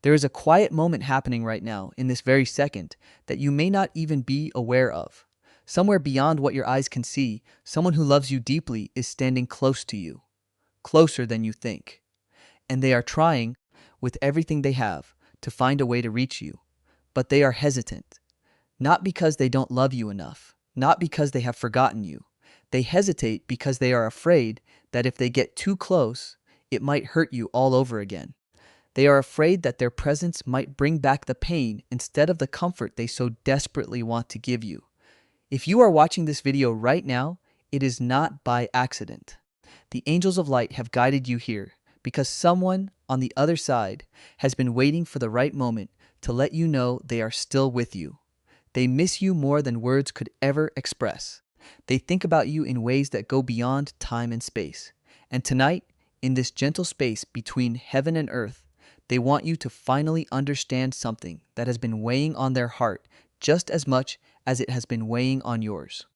There is a quiet moment happening right now, in this very second, that you may not even be aware of. Somewhere beyond what your eyes can see, someone who loves you deeply is standing close to you, closer than you think. And they are trying, with everything they have, to find a way to reach you. But they are hesitant. Not because they don't love you enough, not because they have forgotten you. They hesitate because they are afraid that if they get too close, it might hurt you all over again. They are afraid that their presence might bring back the pain instead of the comfort they so desperately want to give you. If you are watching this video right now, it is not by accident. The angels of light have guided you here because someone on the other side has been waiting for the right moment to let you know they are still with you. They miss you more than words could ever express. They think about you in ways that go beyond time and space. And tonight, in this gentle space between heaven and earth, they want you to finally understand something that has been weighing on their heart just as much as it has been weighing on yours.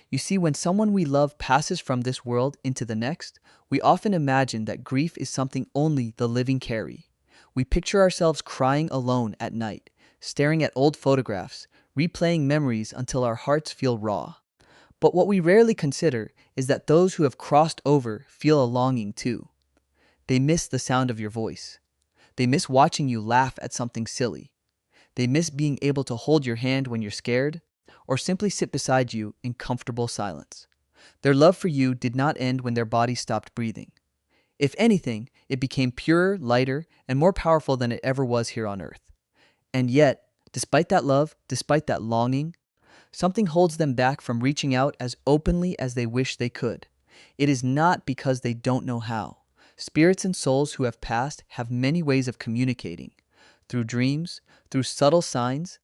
You see, when someone we love passes from this world into the next, we often imagine that grief is something only the living carry. We picture ourselves crying alone at night, staring at old photographs, replaying memories until our hearts feel raw. But what we rarely consider is that those who have crossed over feel a longing too. They miss the sound of your voice. They miss watching you laugh at something silly. They miss being able to hold your hand when you're scared, or simply sit beside you in comfortable silence. Their love for you did not end when their body stopped breathing. If anything, it became purer, lighter, and more powerful than it ever was here on earth. And yet, despite that love, despite that longing, something holds them back from reaching out as openly as they wish they could. It is not because they don't know how. Spirits and souls who have passed have many ways of communicating. Through dreams, through subtle signs,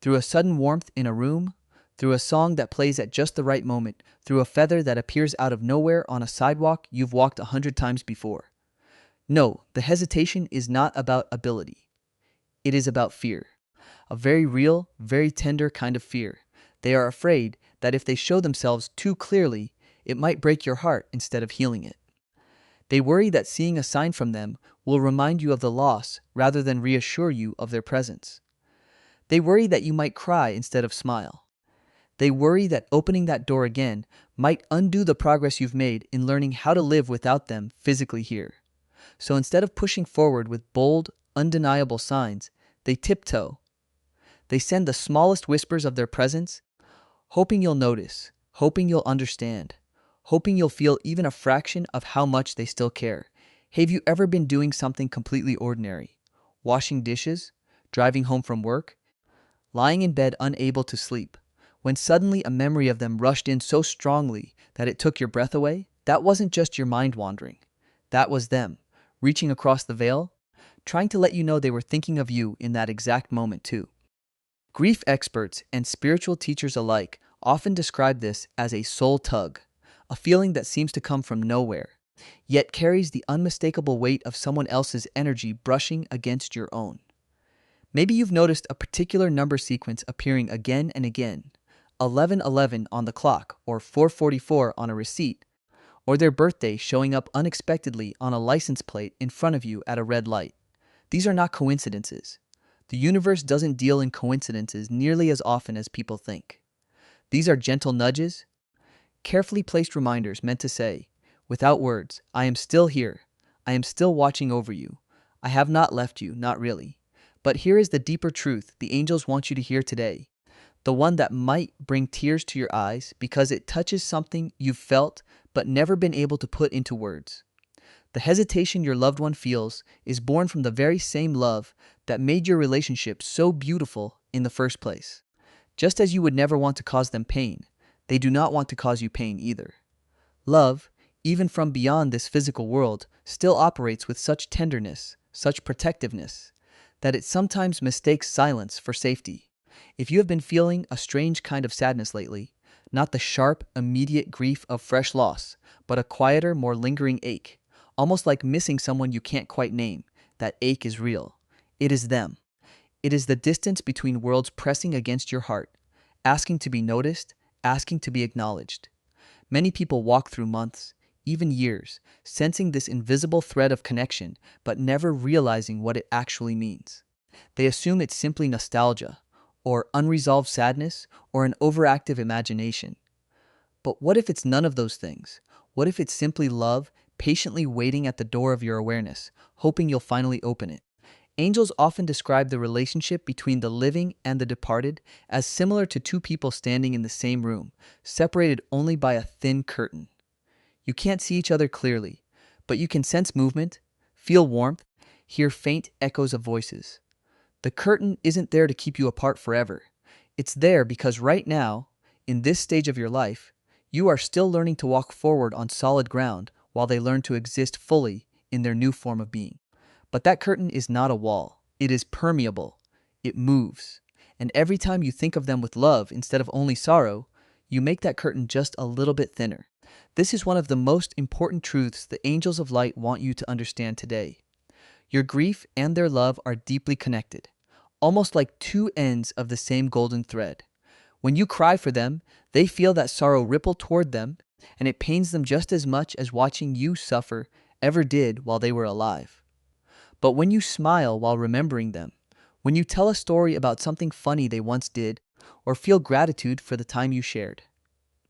through a sudden warmth in a room, through a song that plays at just the right moment, through a feather that appears out of nowhere on a sidewalk you've walked 100 times before. No, the hesitation is not about ability. It is about fear. A very real, very tender kind of fear. They are afraid that if they show themselves too clearly, it might break your heart instead of healing it. They worry that seeing a sign from them will remind you of the loss rather than reassure you of their presence. They worry that you might cry instead of smile. They worry that opening that door again might undo the progress you've made in learning how to live without them physically here. So instead of pushing forward with bold, undeniable signs, they tiptoe. They send the smallest whispers of their presence, hoping you'll notice, hoping you'll understand, hoping you'll feel even a fraction of how much they still care. Have you ever been doing something completely ordinary? Washing dishes? Driving home from work? Lying in bed unable to sleep? When suddenly a memory of them rushed in so strongly that it took your breath away? That wasn't just your mind wandering. That was them, reaching across the veil, trying to let you know they were thinking of you in that exact moment too. Grief experts and spiritual teachers alike often describe this as a soul tug, a feeling that seems to come from nowhere, yet carries the unmistakable weight of someone else's energy brushing against your own. Maybe you've noticed a particular number sequence appearing again and again, 1111 on the clock or 444 on a receipt, or their birthday showing up unexpectedly on a license plate in front of you at a red light. These are not coincidences. The universe doesn't deal in coincidences nearly as often as people think. These are gentle nudges, carefully placed reminders meant to say, without words, I am still here. I am still watching over you. I have not left you, not really. But here is the deeper truth the angels want you to hear today. The one that might bring tears to your eyes because it touches something you've felt but never been able to put into words. The hesitation your loved one feels is born from the very same love that made your relationship so beautiful in the first place. Just as you would never want to cause them pain, they do not want to cause you pain either. Love, even from beyond this physical world, still operates with such tenderness, such protectiveness, that it sometimes mistakes silence for safety. If you have been feeling a strange kind of sadness lately, not the sharp, immediate grief of fresh loss, but a quieter, more lingering ache, almost like missing someone you can't quite name, that ache is real. It is them. It is the distance between worlds pressing against your heart, asking to be noticed, asking to be acknowledged. Many people walk through months, even years, sensing this invisible thread of connection, but never realizing what it actually means. They assume it's simply nostalgia, or unresolved sadness, or an overactive imagination. But what if it's none of those things? What if it's simply love, patiently waiting at the door of your awareness, hoping you'll finally open it? Angels often describe the relationship between the living and the departed as similar to two people standing in the same room, separated only by a thin curtain. You can't see each other clearly, but you can sense movement, feel warmth, hear faint echoes of voices. The curtain isn't there to keep you apart forever. It's there because right now, in this stage of your life, you are still learning to walk forward on solid ground while they learn to exist fully in their new form of being. But that curtain is not a wall. It is permeable. It moves. And every time you think of them with love instead of only sorrow, you make that curtain just a little bit thinner. This is one of the most important truths the angels of light want you to understand today. Your grief and their love are deeply connected, almost like two ends of the same golden thread. When you cry for them, they feel that sorrow ripple toward them, and it pains them just as much as watching you suffer ever did while they were alive. But when you smile while remembering them, when you tell a story about something funny they once did, or feel gratitude for the time you shared,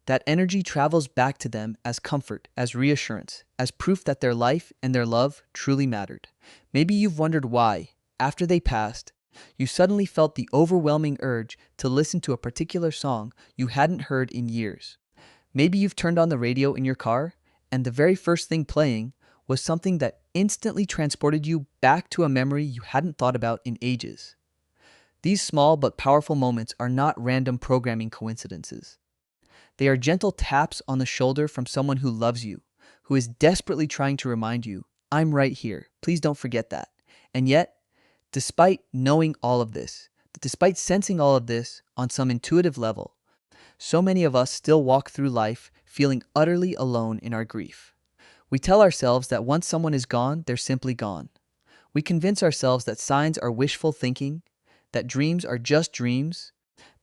that energy travels back to them as comfort, as reassurance, as proof that their life and their love truly mattered. Maybe you've wondered why, after they passed, you suddenly felt the overwhelming urge to listen to a particular song you hadn't heard in years. Maybe you've turned on the radio in your car, and the very first thing playing was something that instantly transported you back to a memory you hadn't thought about in ages. These small but powerful moments are not random programming coincidences. They are gentle taps on the shoulder from someone who loves you, who is desperately trying to remind you, I'm right here, please don't forget that. And yet, despite knowing all of this, despite sensing all of this on some intuitive level, so many of us still walk through life feeling utterly alone in our grief. We tell ourselves that once someone is gone, they're simply gone. We convince ourselves that signs are wishful thinking, that dreams are just dreams,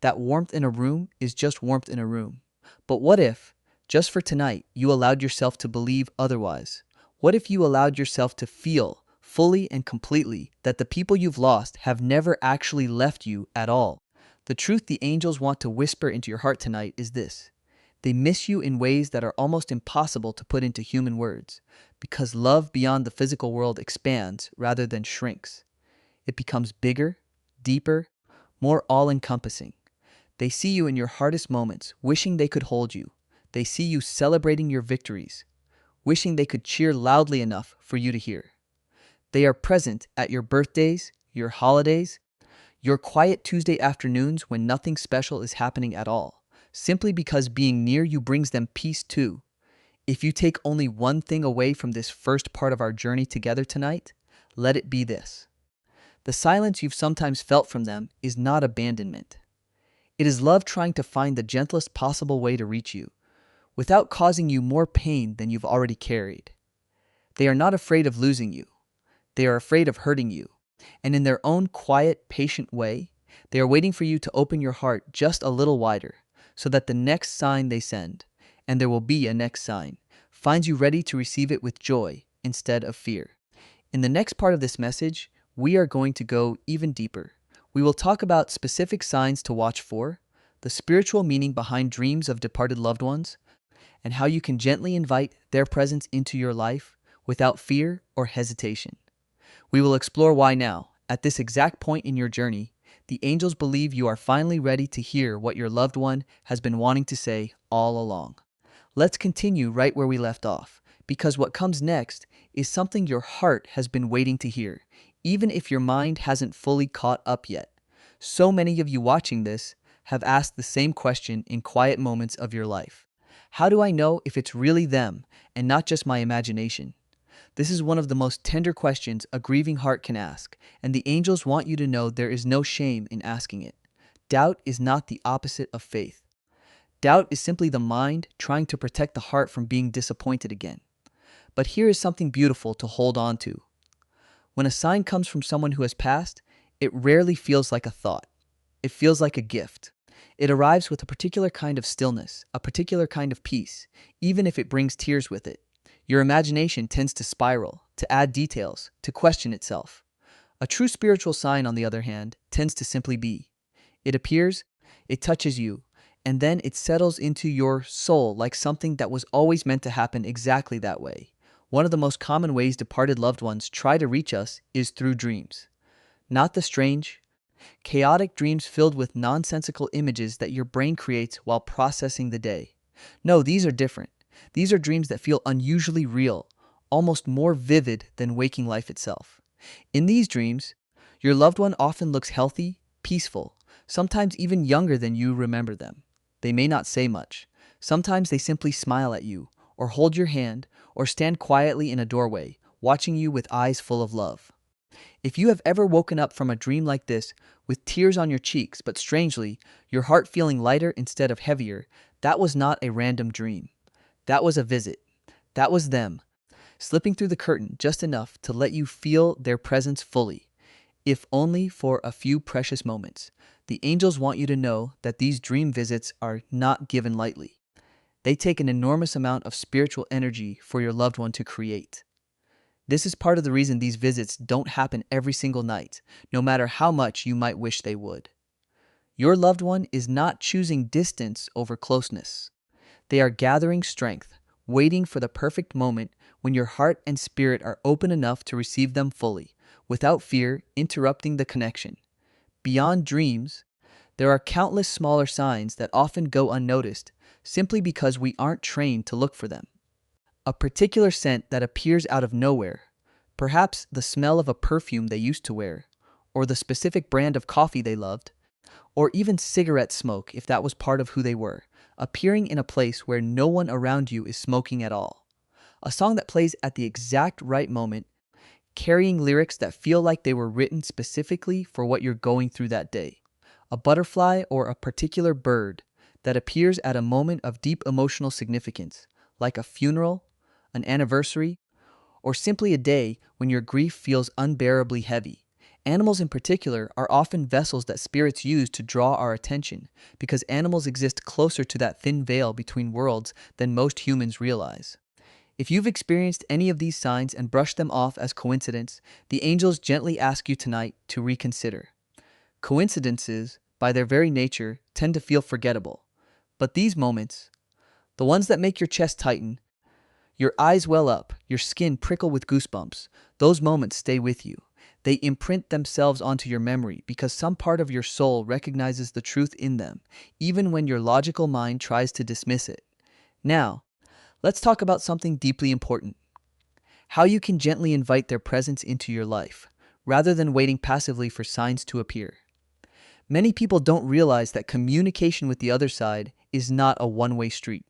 that warmth in a room is just warmth in a room. But what if, just for tonight, you allowed yourself to believe otherwise? What if you allowed yourself to feel, fully and completely, that the people you've lost have never actually left you at all? The truth the angels want to whisper into your heart tonight is this. They miss you in ways that are almost impossible to put into human words, because love beyond the physical world expands rather than shrinks. It becomes bigger, deeper, more all-encompassing. They see you in your hardest moments, wishing they could hold you. They see you celebrating your victories, wishing they could cheer loudly enough for you to hear. They are present at your birthdays, your holidays, your quiet Tuesday afternoons when nothing special is happening at all, simply because being near you brings them peace too. If you take only one thing away from this first part of our journey together tonight, let it be this. The silence you've sometimes felt from them is not abandonment. It is love trying to find the gentlest possible way to reach you, without causing you more pain than you've already carried. They are not afraid of losing you. They are afraid of hurting you. And in their own quiet, patient way, they are waiting for you to open your heart just a little wider, so that the next sign they send, and there will be a next sign, finds you ready to receive it with joy instead of fear. In the next part of this message, we are going to go even deeper. We will talk about specific signs to watch for, the spiritual meaning behind dreams of departed loved ones, and how you can gently invite their presence into your life without fear or hesitation. We will explore why now, at this exact point in your journey, the angels believe you are finally ready to hear what your loved one has been wanting to say all along. Let's continue right where we left off, because what comes next is something your heart has been waiting to hear, even if your mind hasn't fully caught up yet. So many of you watching this have asked the same question in quiet moments of your life. How do I know if it's really them and not just my imagination? This is one of the most tender questions a grieving heart can ask, and the angels want you to know there is no shame in asking it. Doubt is not the opposite of faith. Doubt is simply the mind trying to protect the heart from being disappointed again. But here is something beautiful to hold on to. When a sign comes from someone who has passed, it rarely feels like a thought. It feels like a gift. It arrives with a particular kind of stillness, a particular kind of peace, even if it brings tears with it. Your imagination tends to spiral, to add details, to question itself. A true spiritual sign, on the other hand, tends to simply be. It appears, it touches you, and then it settles into your soul like something that was always meant to happen exactly that way. One of the most common ways departed loved ones try to reach us is through dreams. Not the strange, chaotic dreams filled with nonsensical images that your brain creates while processing the day. No, these are different. These are dreams that feel unusually real, almost more vivid than waking life itself. In these dreams, your loved one often looks healthy, peaceful, sometimes even younger than you remember them. They may not say much. Sometimes they simply smile at you, or hold your hand, or stand quietly in a doorway, watching you with eyes full of love. If you have ever woken up from a dream like this with tears on your cheeks, but strangely, your heart feeling lighter instead of heavier, that was not a random dream. That was a visit. That was them, slipping through the curtain just enough to let you feel their presence fully, if only for a few precious moments. The angels want you to know that these dream visits are not given lightly. They take an enormous amount of spiritual energy for your loved one to create. This is part of the reason these visits don't happen every single night, no matter how much you might wish they would. Your loved one is not choosing distance over closeness. They are gathering strength, waiting for the perfect moment when your heart and spirit are open enough to receive them fully, without fear interrupting the connection. Beyond dreams, there are countless smaller signs that often go unnoticed simply because we aren't trained to look for them. A particular scent that appears out of nowhere, perhaps the smell of a perfume they used to wear, or the specific brand of coffee they loved, or even cigarette smoke if that was part of who they were, appearing in a place where no one around you is smoking at all. A song that plays at the exact right moment, carrying lyrics that feel like they were written specifically for what you're going through that day. A butterfly or a particular bird that appears at a moment of deep emotional significance, like a funeral, an anniversary, or simply a day when your grief feels unbearably heavy. Animals in particular are often vessels that spirits use to draw our attention, because animals exist closer to that thin veil between worlds than most humans realize. If you've experienced any of these signs and brushed them off as coincidence, the angels gently ask you tonight to reconsider. Coincidences, by their very nature, tend to feel forgettable. But these moments, the ones that make your chest tighten, your eyes well up, your skin prickle with goosebumps, those moments stay with you. They imprint themselves onto your memory because some part of your soul recognizes the truth in them, even when your logical mind tries to dismiss it. Now, let's talk about something deeply important. How you can gently invite their presence into your life, rather than waiting passively for signs to appear. Many people don't realize that communication with the other side is not a one-way street.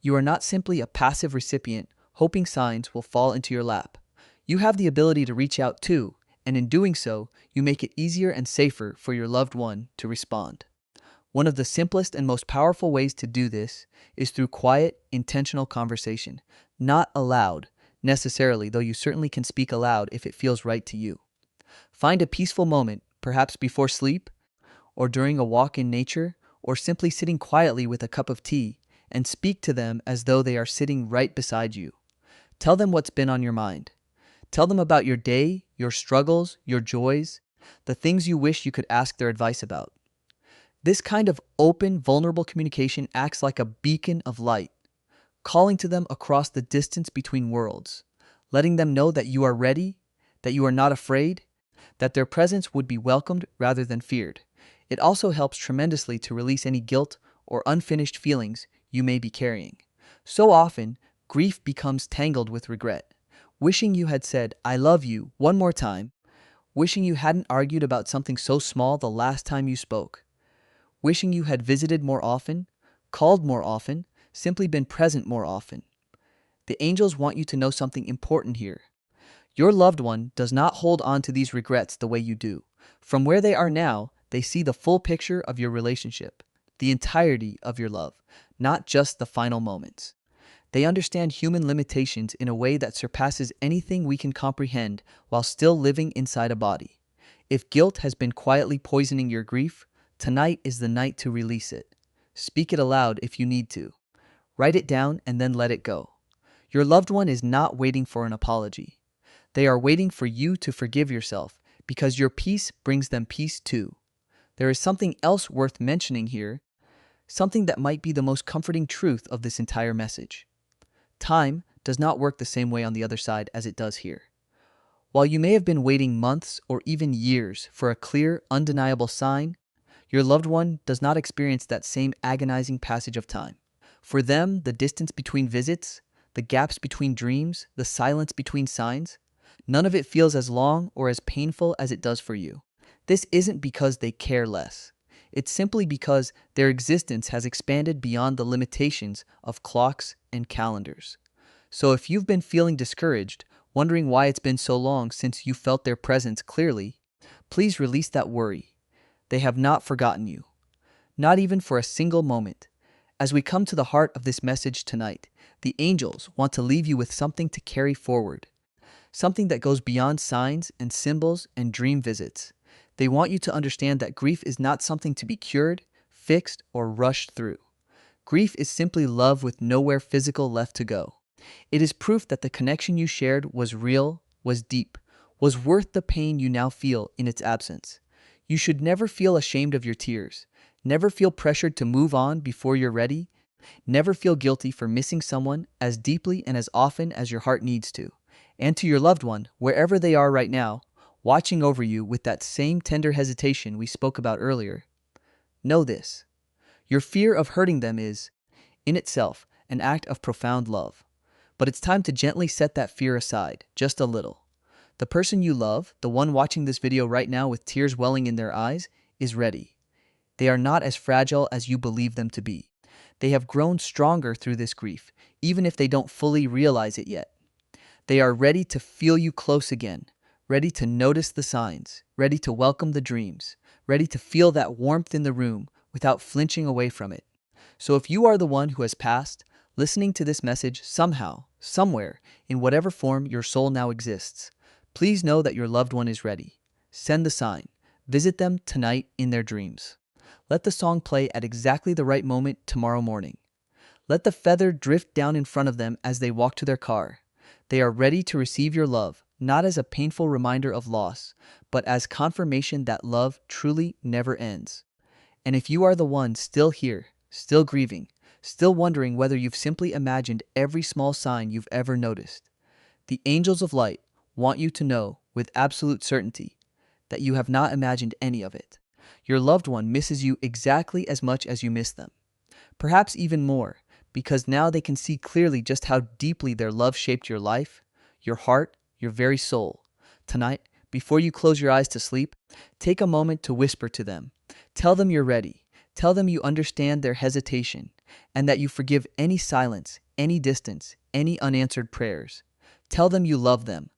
You are not simply a passive recipient hoping signs will fall into your lap. You have the ability to reach out too, and in doing so, you make it easier and safer for your loved one to respond. One of the simplest and most powerful ways to do this is through quiet, intentional conversation. Not aloud, necessarily, though you certainly can speak aloud if it feels right to you. Find a peaceful moment, perhaps before sleep, or during a walk in nature, or simply sitting quietly with a cup of tea, and speak to them as though they are sitting right beside you. Tell them what's been on your mind. Tell them about your day, your struggles, your joys, the things you wish you could ask their advice about. This kind of open, vulnerable communication acts like a beacon of light, calling to them across the distance between worlds, letting them know that you are ready, that you are not afraid, that their presence would be welcomed rather than feared. It also helps tremendously to release any guilt or unfinished feelings you may be carrying. So often, grief becomes tangled with regret, wishing you had said, "I love you," one more time, wishing you hadn't argued about something so small the last time you spoke, wishing you had visited more often, called more often, simply been present more often. The angels want you to know something important here. Your loved one does not hold on to these regrets the way you do. From where they are now, they see the full picture of your relationship, the entirety of your love, not just the final moments. They understand human limitations in a way that surpasses anything we can comprehend while still living inside a body. If guilt has been quietly poisoning your grief, tonight is the night to release it. Speak it aloud if you need to. Write it down and then let it go. Your loved one is not waiting for an apology. They are waiting for you to forgive yourself because your peace brings them peace too. There is something else worth mentioning here, something that might be the most comforting truth of this entire message. Time does not work the same way on the other side as it does here. While you may have been waiting months or even years for a clear, undeniable sign, your loved one does not experience that same agonizing passage of time. For them, the distance between visits, the gaps between dreams, the silence between signs, none of it feels as long or as painful as it does for you. This isn't because they care less. It's simply because their existence has expanded beyond the limitations of clocks and calendars. So if you've been feeling discouraged, wondering why it's been so long since you felt their presence clearly, please release that worry. They have not forgotten you, not even for a single moment. As we come to the heart of this message tonight, the angels want to leave you with something to carry forward, something that goes beyond signs and symbols and dream visits. They want you to understand that grief is not something to be cured, fixed, or rushed through. Grief is simply love with nowhere physical left to go. It is proof that the connection you shared was real, was deep, was worth the pain you now feel in its absence. You should never feel ashamed of your tears. Never feel pressured to move on before you're ready. Never feel guilty for missing someone as deeply and as often as your heart needs to. And to your loved one, wherever they are right now, watching over you with that same tender hesitation we spoke about earlier, know this. Your fear of hurting them is, in itself, an act of profound love. But it's time to gently set that fear aside, just a little. The person you love, the one watching this video right now with tears welling in their eyes, is ready. They are not as fragile as you believe them to be. They have grown stronger through this grief, even if they don't fully realize it yet. They are ready to feel you close again, ready to notice the signs, ready to welcome the dreams, ready to feel that warmth in the room without flinching away from it. So if you are the one who has passed, listening to this message somehow, somewhere, in whatever form your soul now exists, please know that your loved one is ready. Send the sign. Visit them tonight in their dreams. Let the song play at exactly the right moment tomorrow morning. Let the feather drift down in front of them as they walk to their car. They are ready to receive your love, not as a painful reminder of loss, but as confirmation that love truly never ends. And if you are the one still here, still grieving, still wondering whether you've simply imagined every small sign you've ever noticed, the angels of light want you to know with absolute certainty that you have not imagined any of it. Your loved one misses you exactly as much as you miss them. Perhaps even more, because now they can see clearly just how deeply their love shaped your life, your heart, your very soul. Tonight, before you close your eyes to sleep, take a moment to whisper to them. Tell them you're ready. Tell them you understand their hesitation, and that you forgive any silence, any distance, any unanswered prayers. Tell them you love them,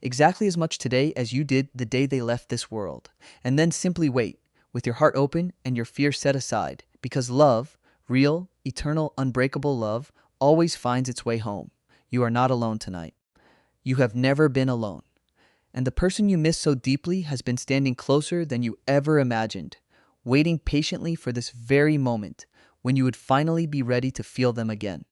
exactly as much today as you did the day they left this world. And then simply wait, with your heart open and your fear set aside, because love, real, eternal, unbreakable love, always finds its way home. You are not alone tonight. You have never been alone. And the person you miss so deeply has been standing closer than you ever imagined, waiting patiently for this very moment when you would finally be ready to feel them again.